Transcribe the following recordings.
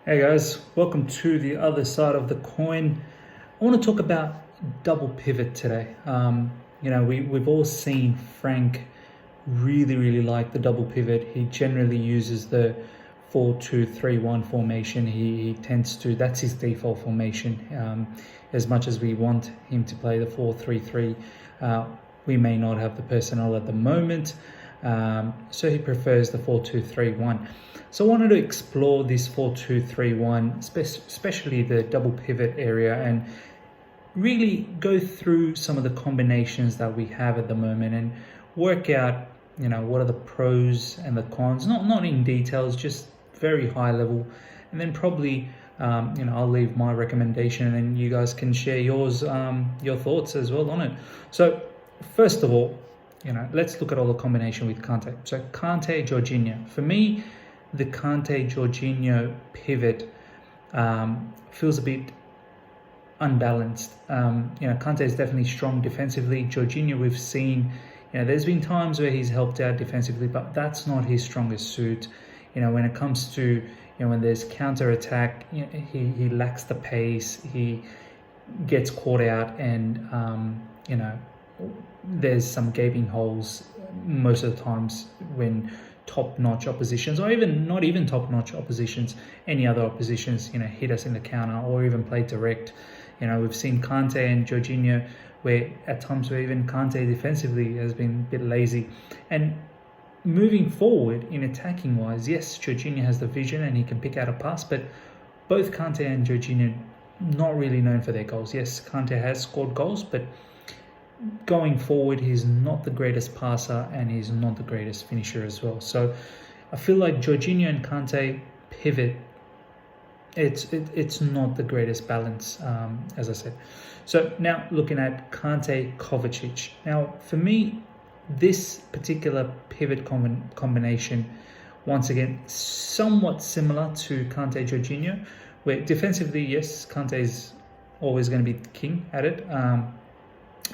Hey guys, welcome to the other side of the coin. I want to talk about double pivot today. We've all seen Frank really like the double pivot. He generally uses the 4-2-3-1 formation. He tends to, that's his default formation. As much as we want him to play the 4-3-3, we may not have the personnel at the moment. So he prefers the 4-2-3-1. So I wanted to explore this 4-2-3-1, especially the double pivot area, and really go through some of the combinations that we have at the moment and work out, what are the pros and the cons, not in details, just very high level. And then probably, I'll leave my recommendation and then you guys can share your thoughts as well on it. So first of all, let's look at all the combination with Kante. So Kante, Jorginho. For me, the Kante, Jorginho pivot feels a bit unbalanced. Kante is definitely strong defensively. Jorginho, we've seen, there's been times where he's helped out defensively, but that's not his strongest suit. When it comes to, when there's counter attack, he lacks the pace. He gets caught out, and there's some gaping holes most of the times when top-notch oppositions, or even not even top-notch oppositions, any other oppositions, hit us in the counter or even play direct. We've seen Kante and Jorginho where at times where even Kante defensively has been a bit lazy. And moving forward in attacking wise, yes, Jorginho has the vision and he can pick out a pass, but both Kante and Jorginho not really known for their goals. Yes, Kante has scored goals, but going forward, he's not the greatest passer and he's not the greatest finisher as well. So I feel like Jorginho and Kante pivot, it's not the greatest balance, as I said. So now looking at Kante, Kovacic. Now for me, this particular pivot combination, once again, somewhat similar to Kante, Jorginho, where defensively, yes, Kante is always going to be king at it.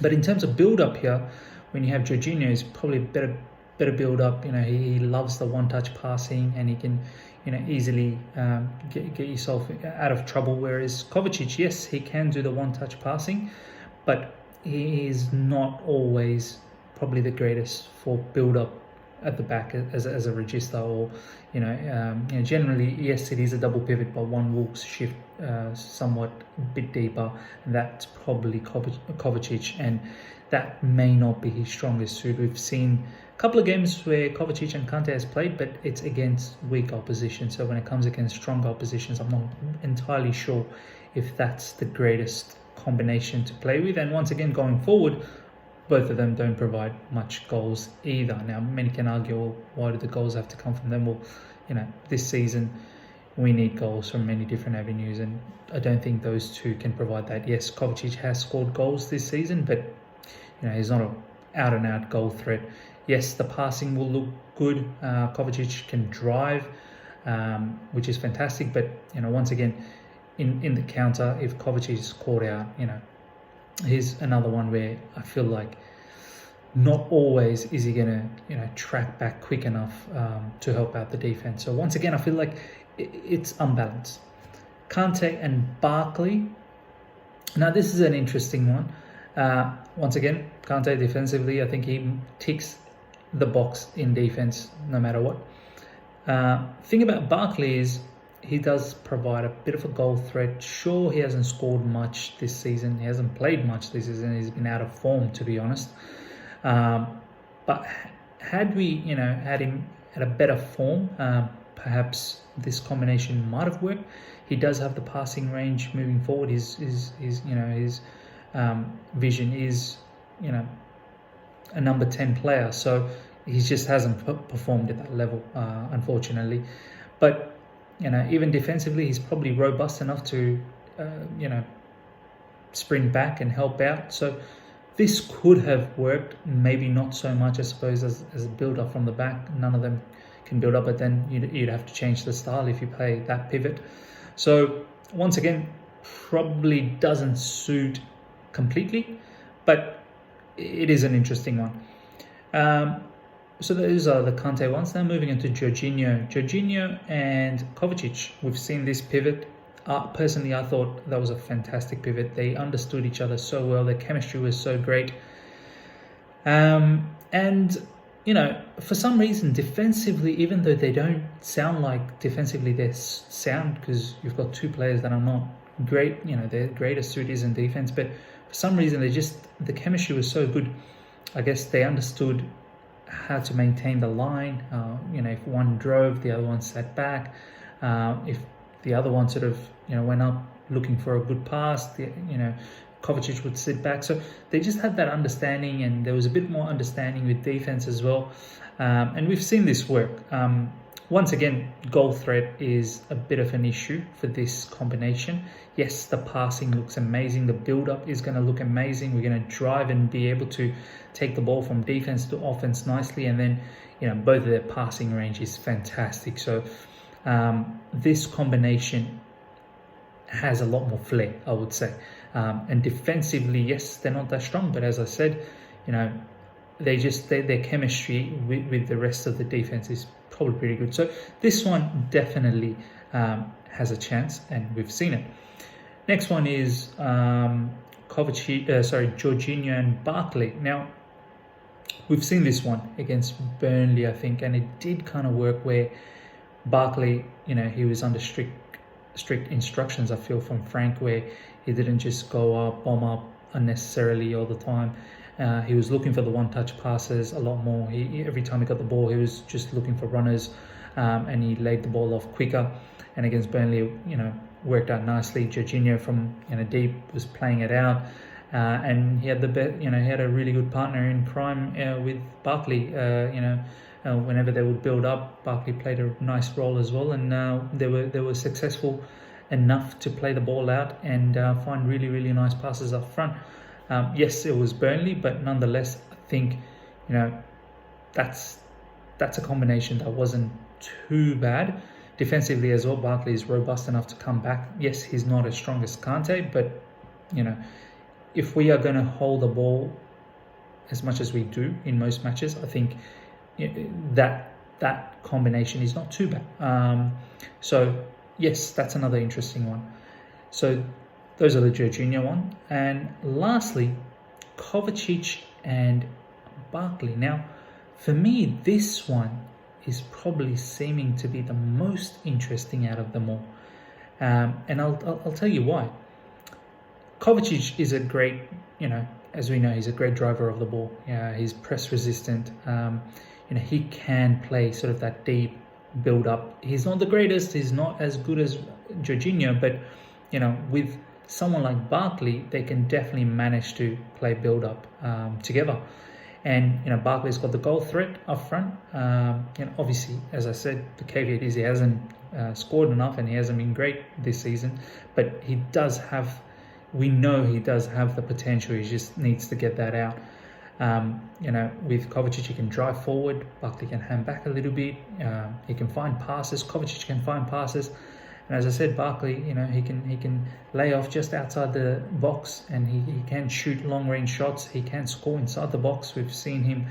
But in terms of build-up here, when you have Jorginho, is probably better build-up. He loves the one-touch passing, and he can, easily get yourself out of trouble. Whereas Kovacic, yes, he can do the one-touch passing, but he is not always probably the greatest for build-up at the back as a register, or generally, yes, it is a double pivot, but one will shift somewhat a bit deeper, and that's probably Kovacic, and that may not be his strongest suit. We've seen a couple of games where Kovacic and Kante has played, but it's against weak opposition. So when it comes against strong oppositions, I'm not entirely sure if that's the greatest combination to play with. And once again, going forward, both of them don't provide much goals either. Now, many can argue, well, why do the goals have to come from them? Well, this season we need goals from many different avenues, and I don't think those two can provide that. Yes, Kovacic has scored goals this season, but he's not an out-and-out goal threat. Yes, the passing will look good. Kovacic can drive, which is fantastic, but once again, in the counter, if Kovacic is caught out, here's another one where I feel like not always is he going to, track back quick enough to help out the defense. So once again, I feel like it's unbalanced. Kante and Barkely. Now, this is an interesting one. Once again, Kante defensively, I think he ticks the box in defense no matter what. Thing about Barkely is he does provide a bit of a goal threat. Sure, he hasn't scored much this season. He hasn't played much this season. He's been out of form, to be honest. But had we, had him at a better form, perhaps this combination might have worked. He does have the passing range moving forward. His vision is, a number 10 player. So he just hasn't performed at that level, unfortunately. But even defensively, he's probably robust enough to, sprint back and help out. So this could have worked, maybe not so much, I suppose, as a build-up from the back. None of them can build up, but then you'd have to change the style if you play that pivot. So once again, probably doesn't suit completely, but it is an interesting one. So those are the Kante ones. Now moving into Jorginho and Kovacic. We've seen this pivot. Personally, I thought that was a fantastic pivot. They understood each other so well. Their chemistry was so great. And for some reason, defensively, even though they don't sound like defensively they're sound, because you've got two players that are not great. Their greatest suit is in defense, but for some reason, the chemistry was so good. I guess they understood how to maintain the line. If one drove, the other one sat back. If the other one sort of went up looking for a good pass, Kovacic would sit back. So they just had that understanding, and there was a bit more understanding with defense as well. And we've seen this work. Once again, goal threat is a bit of an issue for this combination. Yes, the passing looks amazing. The build-up is going to look amazing. We're going to drive and be able to take the ball from defense to offense nicely. And then, both of their passing range is fantastic. So this combination has a lot more flair, I would say. And defensively, yes, they're not that strong. But as I said, their chemistry with the rest of the defense is probably pretty good. So this one definitely has a chance, and we've seen it. Next one is Jorginho and Barkely. Now, we've seen this one against Burnley, I think, and it did kind of work where Barkely, he was under strict instructions, I feel, from Frank, where he didn't just go up, bomb up unnecessarily all the time. He was looking for the one-touch passes a lot more. Every time he got the ball, he was just looking for runners, and he laid the ball off quicker. And against Burnley, worked out nicely. Jorginho from deep was playing it out, and he had he had a really good partner in crime with Barkely. Whenever they would build up, Barkely played a nice role as well, and they were successful enough to play the ball out and find really, really nice passes up front. Yes, it was Burnley, but nonetheless, I think that's a combination that wasn't too bad. Defensively as well, Barkely is robust enough to come back. Yes, he's not as strong as Kante, but if we are going to hold the ball as much as we do in most matches, I think that combination is not too bad. So yes, that's another interesting one. So those are the Jorginho one. And lastly, Kovacic and Barkely. Now, for me, this one is probably seeming to be the most interesting out of them all. And I'll tell you why. Kovacic is a great, as we know, he's a great driver of the ball. He's press resistant. He can play sort of that deep build up. He's not the greatest. He's not as good as Jorginho, but with someone like Barkely, they can definitely manage to play build up together. And Barkley's got the goal threat up front. Obviously, as I said, the caveat is he hasn't scored enough and he hasn't been great this season. But he does have, we know he does have the potential. He just needs to get that out. With Kovacic, he can drive forward. Barkely can hand back a little bit. He can find passes. Kovacic can find passes. And as I said, Barkely, he can lay off just outside the box, and he can shoot long-range shots. He can score inside the box. We've seen him,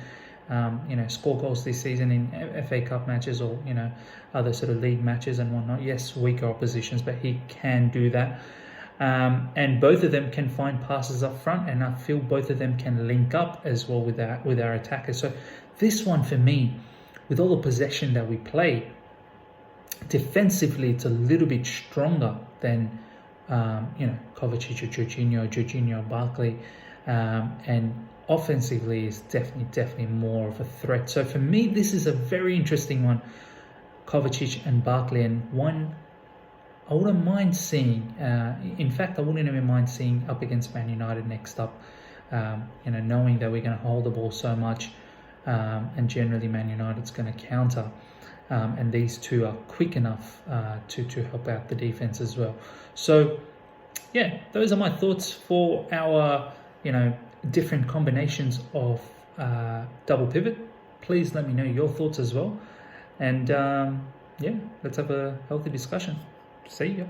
score goals this season in FA Cup matches or other sort of league matches and whatnot. Yes, weaker oppositions, but he can do that. And both of them can find passes up front, and I feel both of them can link up as well with our attackers. So this one for me, with all the possession that we play, defensively it's a little bit stronger than Kovacic or Jorginho or Barkely, and offensively is definitely more of a threat. So for me, this is a very interesting one, Kovacic and Barkely, and one I wouldn't mind seeing. In fact, I wouldn't even mind seeing up against Man United next up. Knowing that we're going to hold the ball so much, and generally Man United's going to counter. And these two are quick enough to help out the defense as well. So, yeah, those are my thoughts for our different combinations of double pivot. Please let me know your thoughts as well, and let's have a healthy discussion. See ya.